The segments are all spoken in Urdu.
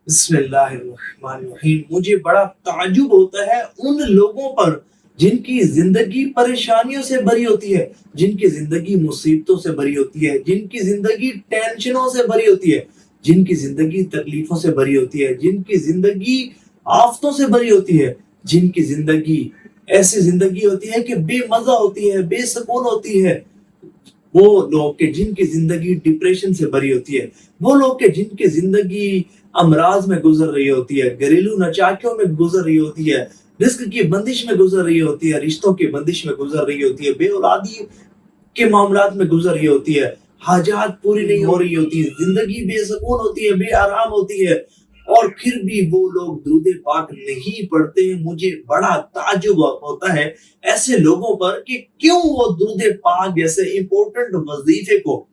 بسم اللہ الرحمن الرحیم۔ مجھے بڑا تعجب ہوتا ہے ان لوگوں پر جن کی زندگی پریشانیوں سے بھری ہوتی ہے، جن کی زندگی مصیبتوں سے بھری ہوتی ہے، جن کی زندگی ٹینشنوں سے بھری ہوتی ہے، جن کی زندگی تکلیفوں سے بھری ہوتی ہے، جن کی زندگی آفتوں سے بھری ہوتی ہے، جن کی زندگی ایسی زندگی ہوتی ہے کہ بے مزہ ہوتی ہے، بے سکون ہوتی ہے۔ وہ لوگ کہ جن کی زندگی ڈپریشن سے بھری ہوتی ہے، وہ لوگ کہ جن کی زندگی امراض میں گزر رہی ہوتی ہے، گھریلو نچاکیوں میں گزر رہی ہوتی ہے، رزق کی بندش میں گزر رہی ہوتی ہے، رشتوں کی بندش میں گزر رہی ہوتی ہے، بے اولادی کے معاملات میں گزر رہی ہوتی ہے، حاجات پوری نہیں ہو رہی ہوتی ہے، زندگی بے سکون ہوتی ہے، بے آرام ہوتی ہے، اور پھر بھی وہ لوگ درود پاک نہیں پڑھتے۔ مجھے بڑا تعجب ہوتا ہے ایسے لوگوں پر کہ کیوں وہ درود پاک جیسے امپورٹنٹ وظیفے کو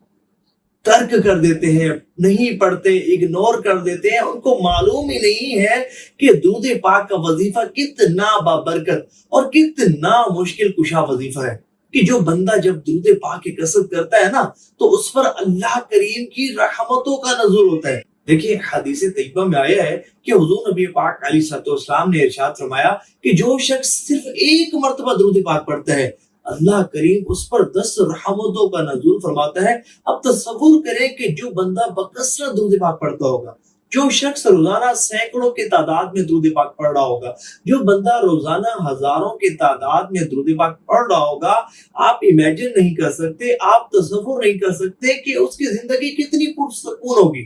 ترک کر دیتے ہیں، نہیں پڑھتے، اگنور کر دیتے ہیں۔ ان کو معلوم ہی نہیں ہے کہ درود پاک کا وظیفہ کتنا بابرکت اور کتنا مشکل کشا وظیفہ ہے، کہ جو بندہ جب درود پاک کی کثرت کرتا ہے نا تو اس پر اللہ کریم کی رحمتوں کا نزول ہوتا ہے۔ دیکھیں حدیث طیبہ میں آیا ہے کہ حضور نبی پاک علیہ الصلوۃ والسلام نے ارشاد فرمایا کہ جو شخص صرف ایک مرتبہ درود پاک پڑھتا ہے، اللہ کریم اس پر 10 رحمتوں کا نزول فرماتا ہے۔ اب تصور کریں کہ جو بندہ بکثرت درود پاک پڑھتا ہوگا، جو شخص روزانہ سینکڑوں کی تعداد میں درود پاک پڑھ رہا ہوگا، جو بندہ روزانہ ہزاروں کی تعداد میں درود پاک پڑھ رہا ہوگا، آپ امیجن نہیں کر سکتے، آپ تصور نہیں کر سکتے کہ اس کی زندگی کتنی پرسکون ہوگی۔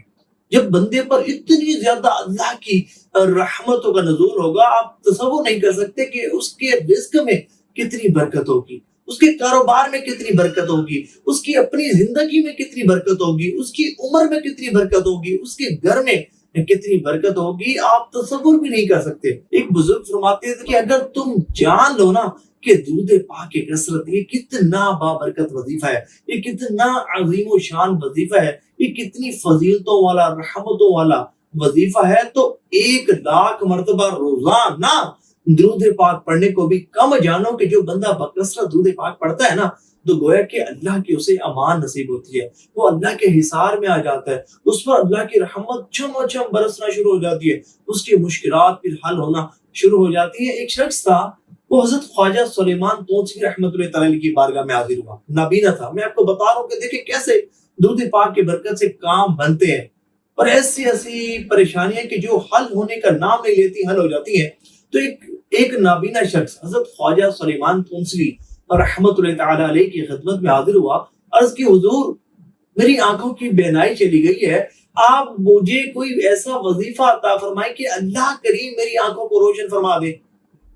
جب بندے پر اتنی زیادہ اللہ کی رحمتوں کا نزول ہوگا، آپ تصور نہیں کر سکتے کہ اس کے رزق میں کتنی برکت ہوگی، اس کے کاروبار میں کتنی برکت ہوگی، اس کی اپنی زندگی میں کتنی برکت ہوگی، اس کی عمر میں کتنی برکت ہوگی، اس کے گھر میں کتنی برکت ہوگی، آپ تصور بھی نہیں کر سکتے۔ ایک بزرگ فرماتے تھے کہ اگر تم جان لو نا کہ درود پاک کی کثرت یہ کتنا بابرکت وظیفہ ہے، یہ کتنا عظیم و شان وظیفہ ہے، یہ کتنی فضیلتوں والا رحمتوں والا وظیفہ ہے، تو 1,00,000 مرتبہ روزانہ درود پاک پڑھنے کو بھی کم جانو کہ جو بندہ بکثرت درود پاک پڑھتا ہے نا تو گویا کہ اللہ کی اسے امان نصیب ہوتی ہے، وہ اللہ کے حصار میں آ جاتا ہے، اس پر اللہ کی رحمت چھم چھم برسنا شروع ہو جاتی ہے، اس کی مشکلات پھر حل ہونا شروع ہو جاتی ہے۔ ایک شخص تھا، وہ حضرت خواجہ سلیمان تونسی رحمۃ اللہ تعالی کی بارگاہ میں حاضر ہوا، نابینا تھا۔ میں آپ کو بتا رہا ہوں کہ دیکھیں کیسے درود پاک کی برکت سے کام بنتے ہیں، اور ایسی ایسی پریشانیاں کہ جو حل ہونے کا نام نہیں لیتی حل ہو جاتی ہیں۔ تو ایک نابینا شخص حضرت خواجہ سلیمان تونسی رحمۃ اللہ تعالی علیہ کی خدمت میں حاضر ہوا، عرض کی حضور میری آنکھوں کی بینائی چلی گئی ہے، آپ مجھے کوئی ایسا وظیفہ عطا فرمائیں کہ اللہ کریم میری آنکھوں کو روشن فرما دے۔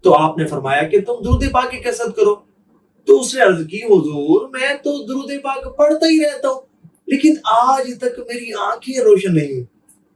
تو آپ نے فرمایا کہ تم درود پاک کی کثرت کرو۔ تو اس نے عرض کی حضور میں تو درود پاک پڑھتا ہی رہتا ہوں، لیکن آج تک میری آنکھیں روشن نہیں ہوئی۔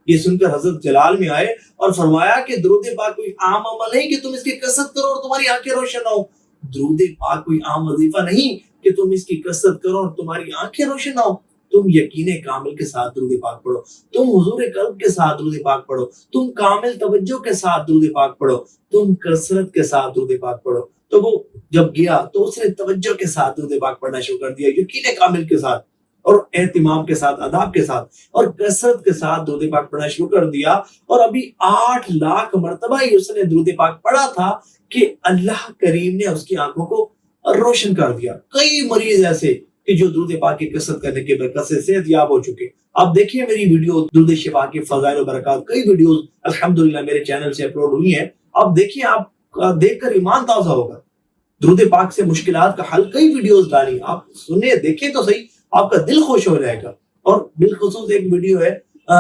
یہ سن کر حضرت جلال میں آئے اور فرمایا کہ درود پاک کوئی عام عمل نہیں کہ تم اس کی کثرت کرو اور تمہاری آنکھیں روشن ہو، درود پاک کوئی عام وظیفہ نہیں کہ تم اس کی کثرت کرو اور تمہاری آنکھیں روشن نہ ہو۔ تم یقین کامل کے ساتھ درود پاک پڑھو، تم حضور قلب کے ساتھ درود پاک پڑھو، تم کامل توجہ کے ساتھ درود پاک پڑھو، تم کثرت کے ساتھ درود پاک پڑھو۔ تو وہ جب گیا تو اس نے توجہ کے ساتھ درود پاک پڑھنا شروع کر دیا، یقین کامل کے ساتھ اور اہتمام کے ساتھ، اداب کے ساتھ اور کثرت کے ساتھ درود پاک پڑھنا شروع کر دیا۔ اور ابھی 8,00,000 مرتبہ ہی اس نے درود پاک پڑھا تھا کہ اللہ کریم نے اس کی آنکھوں کو روشن کر دیا۔ کئی مریض ایسے کہ جو درود پاک کی کثرت کرنے کے برکت سے صحت یاب ہو چکے۔ آپ دیکھیے میری ویڈیو درود شفا کے فضائل و برکات، کئی ویڈیوز الحمدللہ میرے چینل سے اپلوڈ ہوئی ہیں، آپ دیکھیے، آپ دیکھ کر ایمان تازہ ہوگا۔ درود پاک سے مشکلات کا حل کئی ویڈیوز ڈالی، آپ سنیں دیکھیں تو صحیح، آپ کا دل خوش ہو جائے گا۔ اور بالخصوص ایک ویڈیو ہے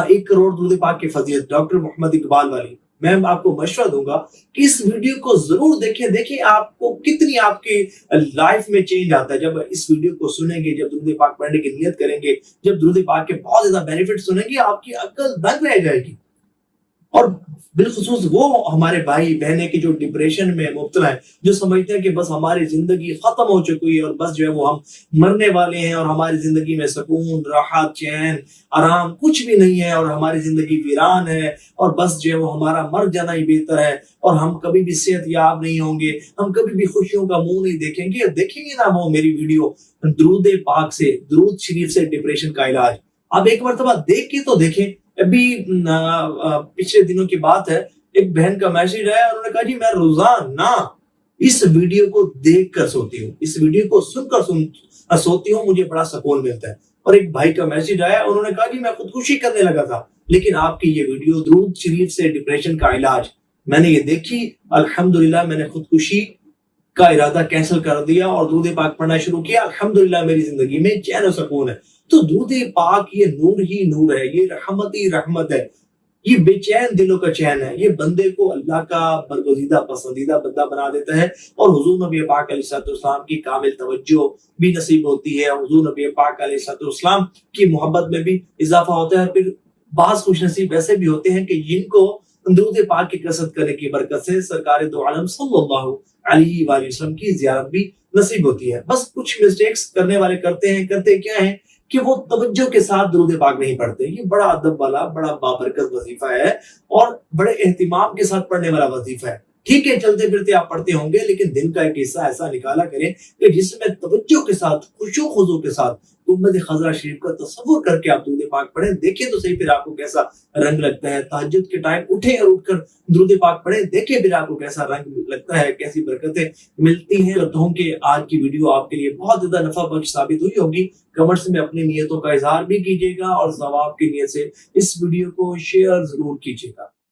1 کروڑ درود پاک کی فضیلت، ڈاکٹر محمد اقبال والی، میں آپ کو مشورہ دوں گا کہ اس ویڈیو کو ضرور دیکھیں آپ کو کتنی آپ کی لائف میں چینج آتا ہے جب اس ویڈیو کو سنیں گے، جب درود پاک پڑھنے کی نیت کریں گے، جب درود پاک کے بہت زیادہ بینیفٹ سنیں گے، آپ کی عقل دنگ رہ جائے گی۔ اور بالخصوص وہ ہمارے بھائی بہنیں کی جو ڈپریشن میں مبتلا ہیں، جو سمجھتے ہیں کہ بس ہماری زندگی ختم ہو چکی ہے اور بس جو ہے وہ ہم مرنے والے ہیں، اور ہماری زندگی میں سکون، راحت، چین، آرام کچھ بھی نہیں ہے، اور ہماری زندگی ویران ہے، اور بس جو ہے وہ ہمارا مر جانا ہی بہتر ہے، اور ہم کبھی بھی صحت یاب نہیں ہوں گے، ہم کبھی بھی خوشیوں کا منہ نہیں دیکھیں گے نا وہ میری ویڈیو درود پاک سے، درود شریف سے ڈپریشن کا علاج، آپ ایک مرتبہ دیکھ کے تو دیکھیں۔ ابھی پچھلے دنوں کی بات ہے، ایک بہن کا میسج آیا، انہوں نے کہا جی میں روزانہ اس ویڈیو کو دیکھ کر سوتی ہوں، اس ویڈیو کو سن کر سوتی ہوں، مجھے بڑا سکون ملتا ہے۔ اور ایک بھائی کا میسج آیا، انہوں نے کہا جی میں خودکشی کرنے لگا تھا، لیکن آپ کی یہ ویڈیو درود شریف سے ڈپریشن کا علاج، میں نے یہ دیکھی، الحمدللہ میں نے خودکشی کا ارادہ کینسل کر دیا اور درود پاک پڑھنا شروع کیا، الحمدللہ میری زندگی میں چین و سکون ہے۔ تو درود پاک یہ نور ہی نور ہے، یہ رحمت ہی رحمت ہے، یہ بے چین دلوں کا چین ہے، یہ بندے کو اللہ کا برگزیدہ پسندیدہ بندہ بنا دیتا ہے، اور حضور نبی پاک علیہ السلام کی کامل توجہ بھی نصیب ہوتی ہے، حضور نبی پاک علیہ السلام کی محبت میں بھی اضافہ ہوتا ہے۔ پھر بعض خوش نصیب ایسے بھی ہوتے ہیں کہ جن کو درود پاک کی کثرت کرنے کی برکت سے سرکار دو عالم صلی اللہ علیہ وآلہ وسلم کی زیارت بھی نصیب ہوتی ہے۔ بس کچھ مسٹیکس کرنے والے کرتے کیا ہیں کہ وہ توجہ کے ساتھ درود پاک نہیں پڑھتے۔ یہ بڑا ادب والا، بڑا بابرکت وظیفہ ہے اور بڑے اہتمام کے ساتھ پڑھنے والا وظیفہ ہے۔ ٹھیک ہے، چلتے پھرتے آپ پڑھتے ہوں گے، لیکن دن کا ایک حصہ ایسا نکالا کریں کہ جس میں توجہ کے ساتھ، خشوع و خضوع کے ساتھ گنبد خضرا شریف کا تصور کر کے آپ درود پاک پڑھیں۔ دیکھیں تو صحیح پھر آپ کو کیسا رنگ لگتا ہے۔ تہجد کے ٹائم اٹھیں اور اٹھ کر درود پاک پڑھیں، دیکھیں پھر آپ کو کیسا رنگ لگتا ہے، کیسی برکتیں ملتی ہیں۔ کرتا ہوں کہ آج کی ویڈیو آپ کے لیے بہت زیادہ نفع بخش ثابت ہوئی ہوگی۔ کمنٹس میں اپنی نیتوں کا اظہار بھی کیجیے گا اور ثواب کی نیت سے اس ویڈیو کو شیئر ضرور کیجیے گا۔